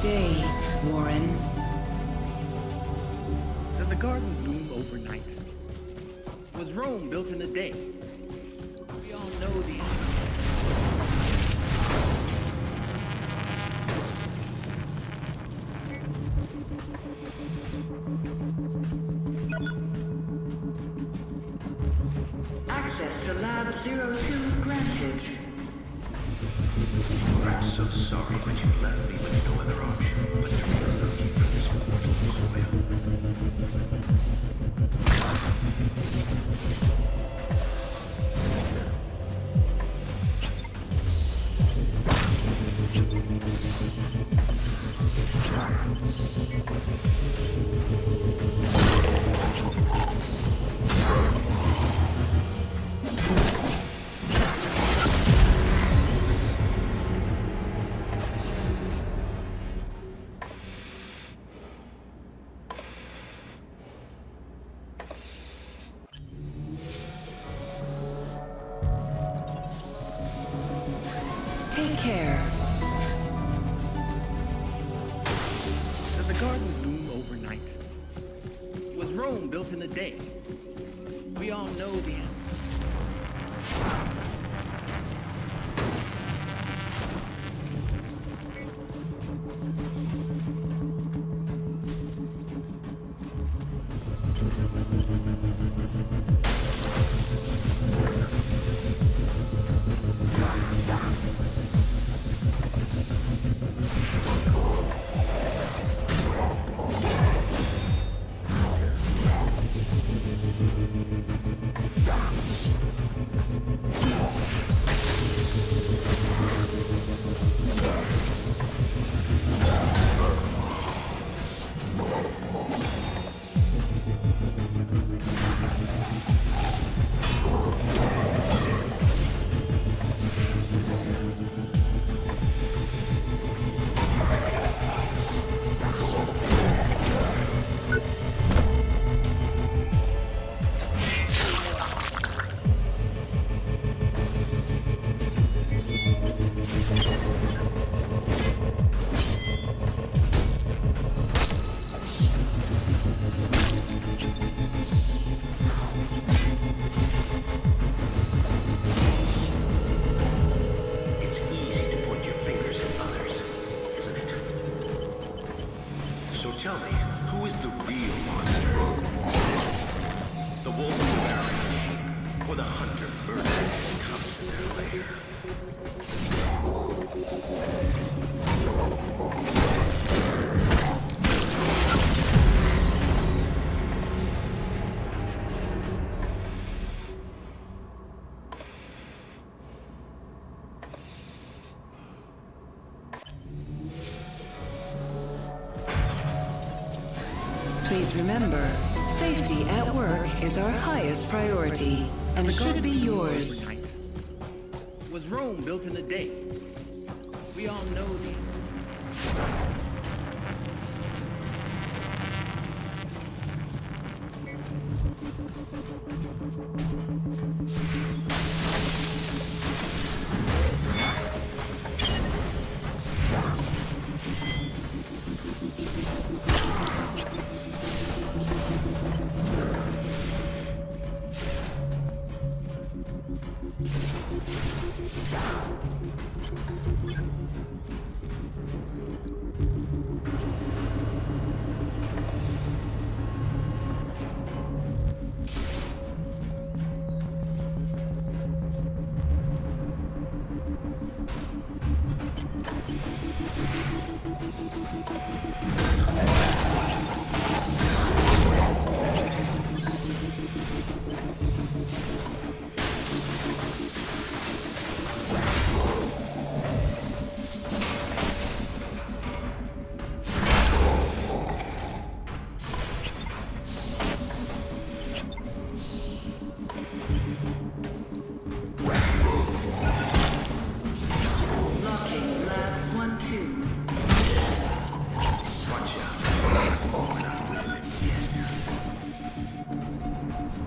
day, Warren. Does a garden bloom overnight? Was Rome built in a day? We all know the answer. Access to Lab 02 granted. I'm so sorry, but you left me with no other option but to remove you from this mortal coil. Take care. Does a garden bloom overnight? Was Rome built in a day? We all know the answer. Tell me, who is the real monster? The wolf, the Barett, or the hunter murdering his cubs in their lair? Please remember, safety at work is our highest priority and should be yours. Overnight. Was Rome built in a day? We all know the answer.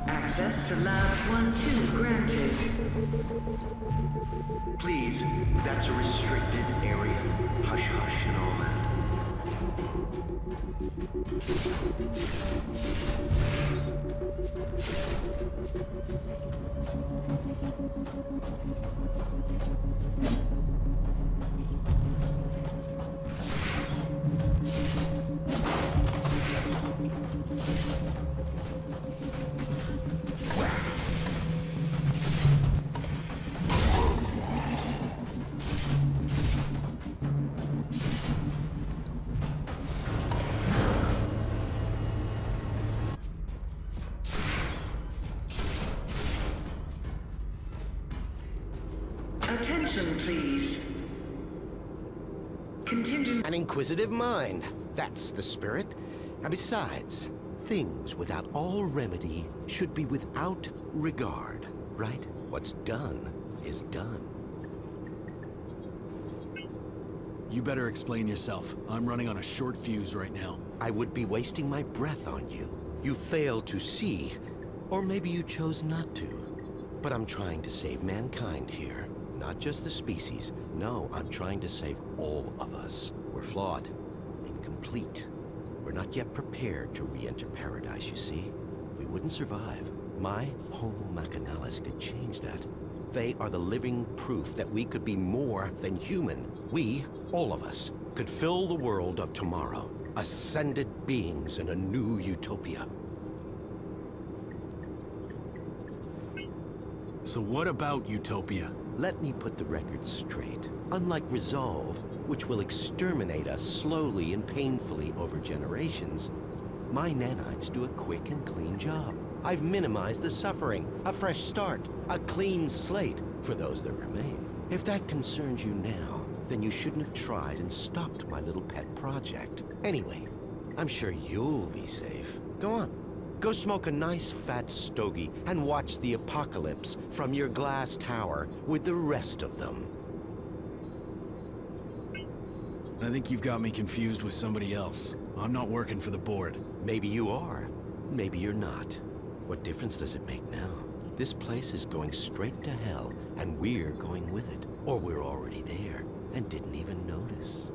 Access to Lab 12 granted. Please, that's a restricted area. Hush hush and all that. Attention, please. Contingent. An inquisitive mind. That's the spirit. And besides, things without all remedy should be without regard, right? What's done is done. You better explain yourself. I'm running on a short fuse right now. I would be wasting my breath on you. You failed to see, or maybe you chose not to. But I'm trying to save mankind here. Not just the species. No, I'm trying to save all of us. We're flawed, incomplete. We're not yet prepared to re-enter paradise, you see? We wouldn't survive. My Homo Machinalis could change that. They are the living proof that we could be more than human. We, all of us, could fill the world of tomorrow. Ascended beings in a new utopia. So what about utopia? Let me put the record straight. Unlike Resolve, which will exterminate us slowly and painfully over generations, my nanites do a quick and clean job. I've minimized the suffering, a fresh start, a clean slate for those that remain. If that concerns you now, then you shouldn't have tried and stopped my little pet project. Anyway, I'm sure you'll be safe. Go on. Go smoke a nice fat stogie and watch the apocalypse from your glass tower with the rest of them. I think you've got me confused with somebody else. I'm not working for the board. Maybe you are. Maybe you're not. What difference does it make now? This place is going straight to hell, and we're going with it. Or we're already there, and didn't even notice.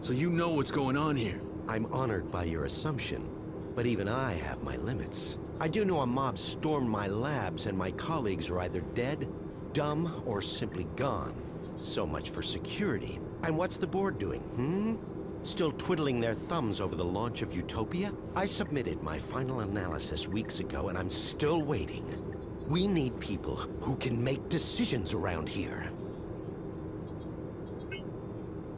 So you know what's going on here? I'm honored by your assumption, but even I have my limits. I do know a mob stormed my labs and my colleagues are either dead, dumb, or simply gone. So much for security. And what's the board doing, Still twiddling their thumbs over the launch of Utopia? I submitted my final analysis weeks ago and I'm still waiting. We need people who can make decisions around here.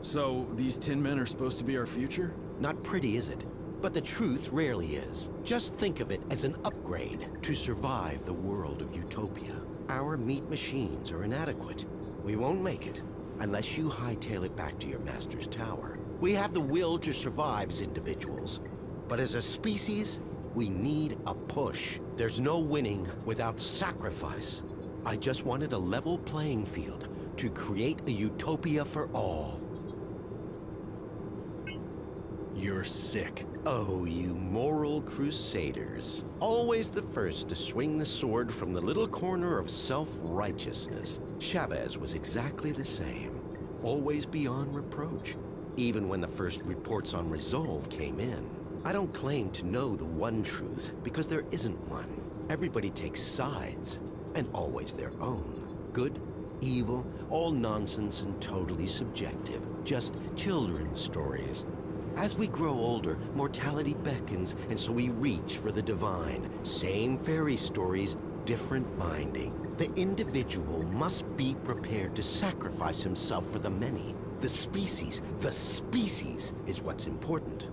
So, these tin men are supposed to be our future? Not pretty, is it? But the truth rarely is. Just think of it as an upgrade to survive the world of Utopia. Our meat machines are inadequate. We won't make it unless you hightail it back to your master's tower. We have the will to survive as individuals, but as a species, we need a push. There's no winning without sacrifice. I just wanted a level playing field to create a utopia for all. You're sick. Oh, you moral crusaders. Always the first to swing the sword from the little corner of self-righteousness. Chavez was exactly the same. Always beyond reproach. Even when the first reports on Resolve came in. I don't claim to know the one truth, because there isn't one. Everybody takes sides, and always their own. Good, evil, all nonsense and totally subjective. Just children's stories. As we grow older, mortality beckons, and so we reach for the divine. Same fairy stories, different binding. The individual must be prepared to sacrifice himself for the many. The species is what's important.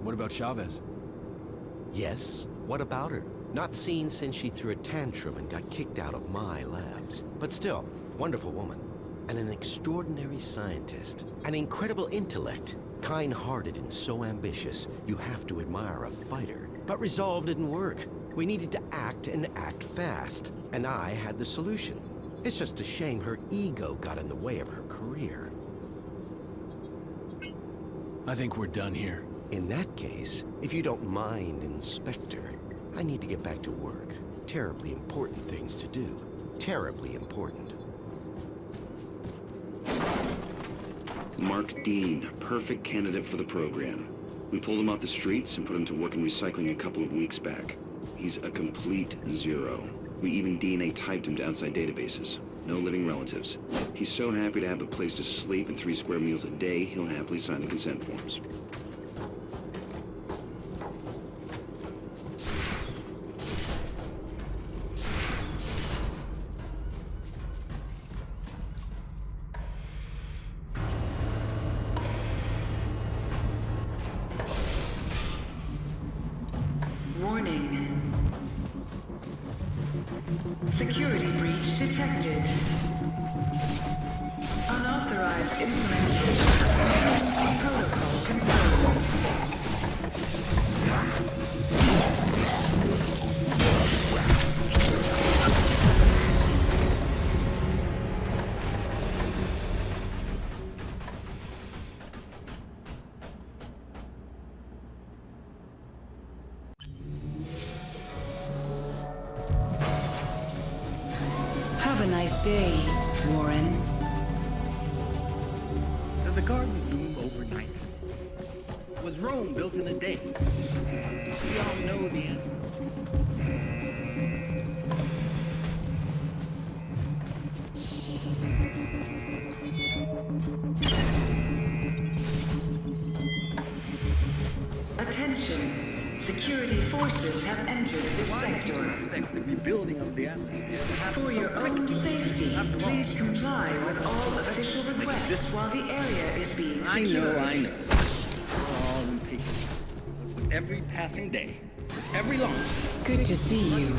What about Chavez? Yes, what about her? Not seen since she threw a tantrum and got kicked out of my labs. But still, wonderful woman. And an extraordinary scientist. An incredible intellect. Kind-hearted and so ambitious, you have to admire a fighter. But Resolve didn't work. We needed to act and act fast. And I had the solution. It's just a shame her ego got in the way of her career. I think we're done here. In that case, if you don't mind, Inspector, I need to get back to work. Terribly important things to do. Terribly important. Mark Dean, perfect candidate for the program. We pulled him off the streets and put him to work in recycling a couple of weeks back. He's a complete zero. We even DNA typed him to outside databases. No living relatives. He's so happy to have a place to sleep and 3 square meals a day, he'll happily sign the consent forms. Warning. Security breach detected. Unauthorized implementation of protocol confirmed. Have a nice day, Warren. Does the garden bloom overnight? Was Rome built in a day? We all know the answer. Attention. Security forces have entered this sector. Affect the rebuilding of the atmosphere. For your own safety, please comply with all official requests while the area is being secured. I know. We're all impatient. But with every passing day, with every launch, Good to see you.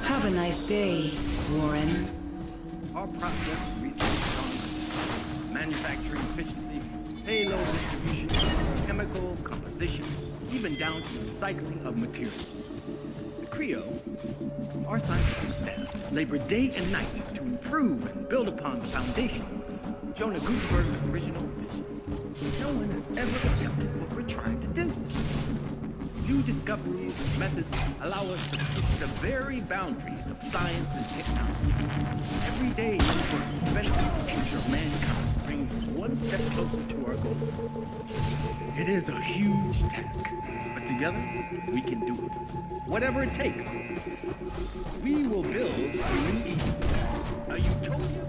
Have a nice day, Warren. our process research on manufacturing efficiency, payload distribution, chemical composition, even down to recycling of materials. The CREO, our scientific staff, labor day and night to improve and build upon the foundation of Jonah Gutenberg's original vision. No one has ever attempted what we're trying to do. New discoveries and methods allow us to push the very boundaries of science and technology. Every day we work to benefit the future of mankind, bringing us one step closer to our goal. It is a huge task, but together we can do it. Whatever it takes. We will build a new Eden, a utopia.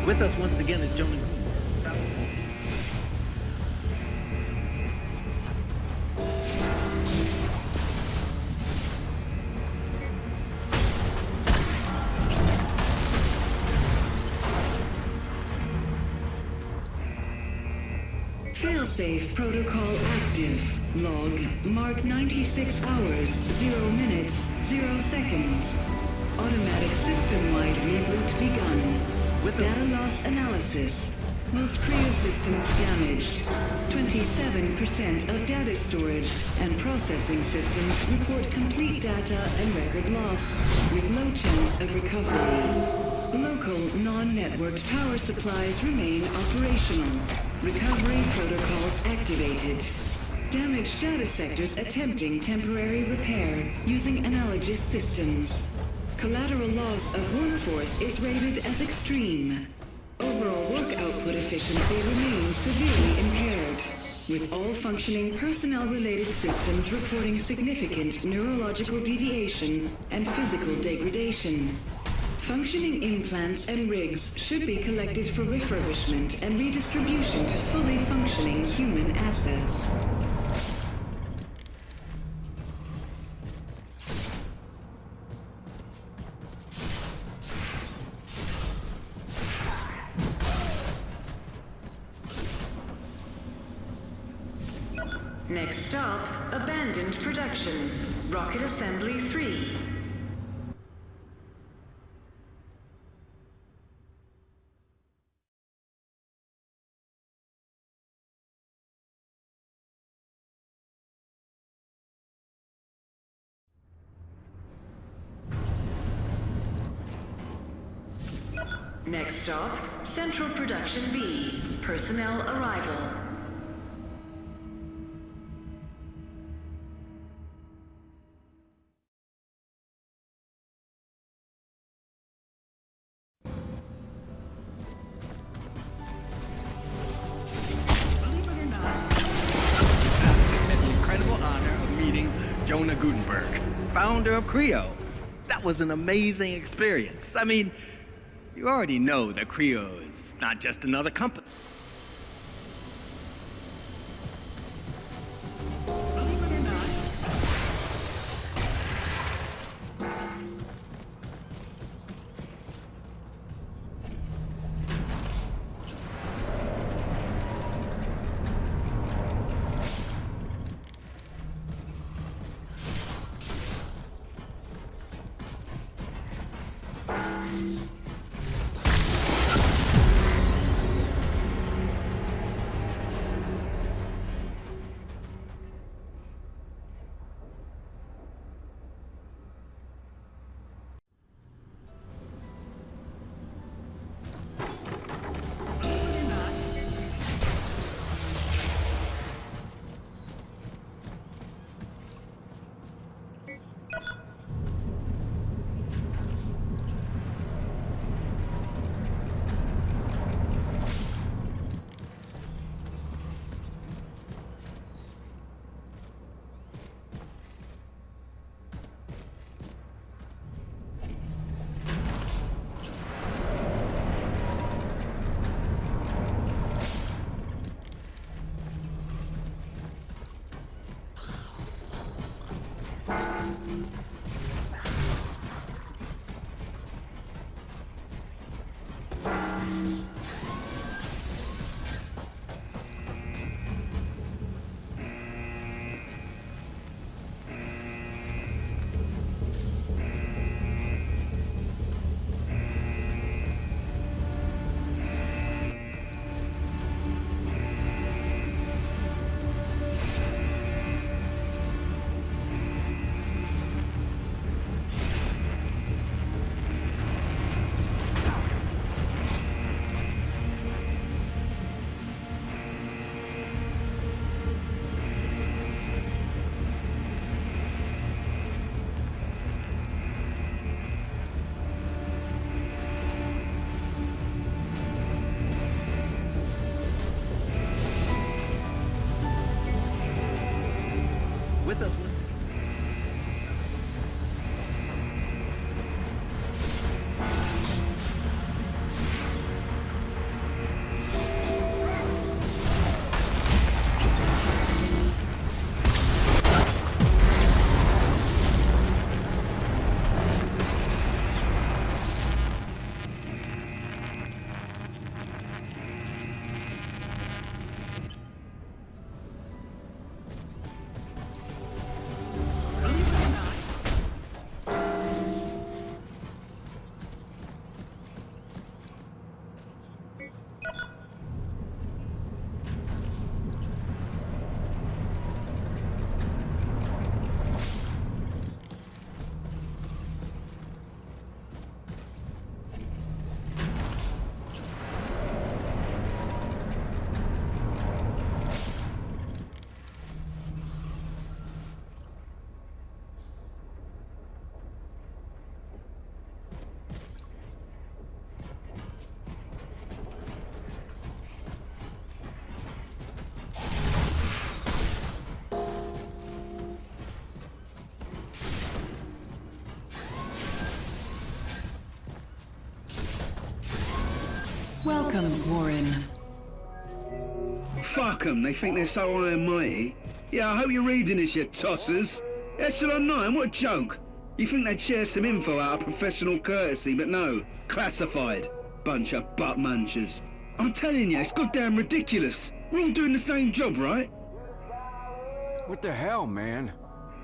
With us once again is Jonah. Failsafe protocol active. Log mark 96 hours, 0 minutes, 0 seconds. Automatic system-wide reboot begun. Data loss analysis. Most Creo systems damaged. 27% of data storage and processing systems report complete data and record loss, with low chance of recovery. Local non-networked power supplies remain operational. Recovery protocols activated. Damaged data sectors attempting temporary repair using analogous systems. Collateral loss of workforce is rated as extreme. Overall work output efficiency remains severely impaired, with all functioning personnel-related systems reporting significant neurological deviation and physical degradation. Functioning implants and rigs should be collected for refurbishment and redistribution to fully functioning human assets. Next stop, abandoned production. Rocket Assembly 3. Next stop, Central Production B. Personnel arrival. Believe it or not, I had the incredible honor of meeting Jonah Gutenberg, founder of Creo. That was an amazing experience. I mean, you already know that Creo is not just another company. Believe it or not. Welcome, Warren. Fuck 'em, they think they're so high and mighty. Yeah, I hope you're reading this, you tossers. Echelon 9, what a joke. You think they'd share some info out of professional courtesy, but no, classified. Bunch of butt munchers. I'm telling you, it's goddamn ridiculous. We're all doing the same job, right? What the hell, man?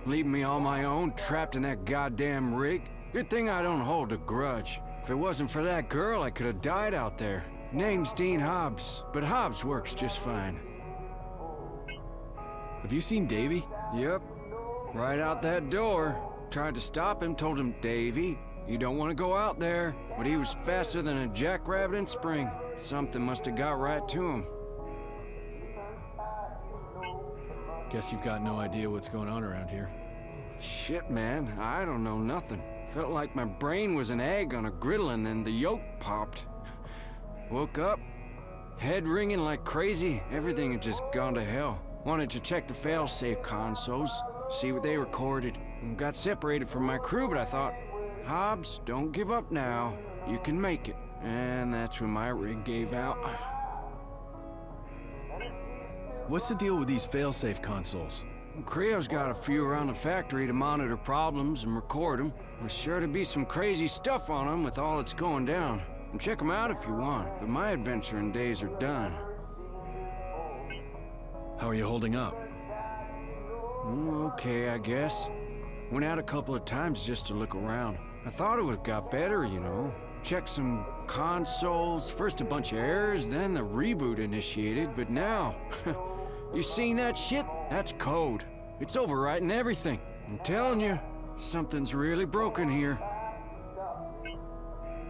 Leaving me on my own, trapped in that goddamn rig? Good thing I don't hold a grudge. If it wasn't for that girl, I could have died out there. Name's Dean Hobbs, but Hobbs works just fine. Have you seen Davy? Yep. Right out that door. Tried to stop him, told him, Davy, you don't want to go out there. But he was faster than a jackrabbit in spring. Something must have got right to him. Guess you've got no idea what's going on around here. Shit, man, I don't know nothing. Felt like my brain was an egg on a griddle and then the yolk popped. Woke up, head ringing like crazy. Everything had just gone to hell. Wanted to check the fail-safe consoles, see what they recorded. And got separated from my crew, but I thought, Hobbs, don't give up now. You can make it. And that's when my rig gave out. What's the deal with these failsafe consoles? Creo's got a few around the factory to monitor problems and record them. There's sure to be some crazy stuff on them with all that's going down. And check them out if you want, but my adventuring days are done. How are you holding up? Okay, I guess. Went out a couple of times just to look around. I thought it would've got better, you know. Checked some consoles, first a bunch of errors, then the reboot initiated, but now... You seen that shit? That's code. It's overwriting everything. I'm telling you, something's really broken here.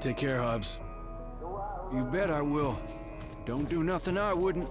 Take care, Hobbs. You bet I will. Don't do nothing I wouldn't.